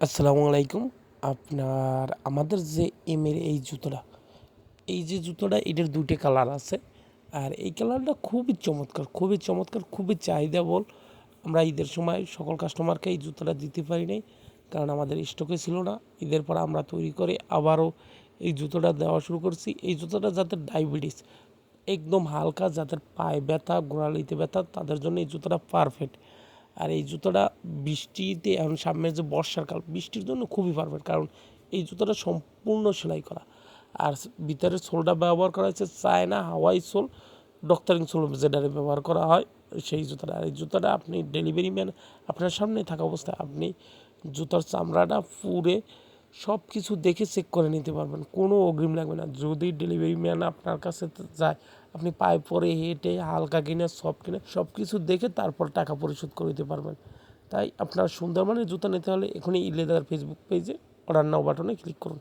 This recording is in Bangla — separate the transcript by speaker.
Speaker 1: আসসালামু আলাইকুম। আমাদের যে এমের এই যে জুতোটা এটার ২ টা কালার আছে। আর এই কালারটা খুবই চমৎকার, খুবই চমৎকার, খুবই চাহিদাবহুল। আমরা ঈদের সময় সকল কাস্টমারকে এই জুতোটা দিতে পারি নাই। কারণ আমাদের স্টকে ছিল না। ঈদের পর আমরা তৈরি করে আবারও এই জুতোটা দেওয়া শুরু করছি। এই জুতোটা যাদের ডায়াবেটিস একদম হালকা, যাদের পায়ে ব্যথা, গোড়ালিতে ব্যথা তাদের জন্য এই জুতোটা পারফেক্ট। আর এই জুতোটা বৃষ্টিতে এখন সামনে যে বর্ষার কাল, বৃষ্টির জন্য খুবই পারফেক্ট। কারণ এই জুতোটা সম্পূর্ণ সেলাই করা। আর ভিতরের সোলটা ব্যবহার করা হয়েছে চায়না হাওয়াই সোল, ডক্টরিং সোল যেটারে ব্যবহার করা হয় সেই জুতোটা। আর এই জুতোটা আপনি ডেলিভারি ম্যান আপনার সামনে থাকা অবস্থায় আপনি জুতোর চামড়াটা পুড়ে সব কিছু দেখে চেক করে নিতে পারবেন, কোনো অগ্রিম লাগবে না। যদি ডেলিভারি ম্যান আপনার কাছে যায়, আপনি পায়ে পরে হেঁটে হালকা কিনে সফট কিনে সব কিছু দেখে তারপর টাকা পরিশোধ করে দিতে পারবেন। তাই আপনার সুন্দর মানের জুতো নিতে হলে এখনই ইলেদার ফেসবুক পেজে অর্ডার নাও বাটনে ক্লিক করুন।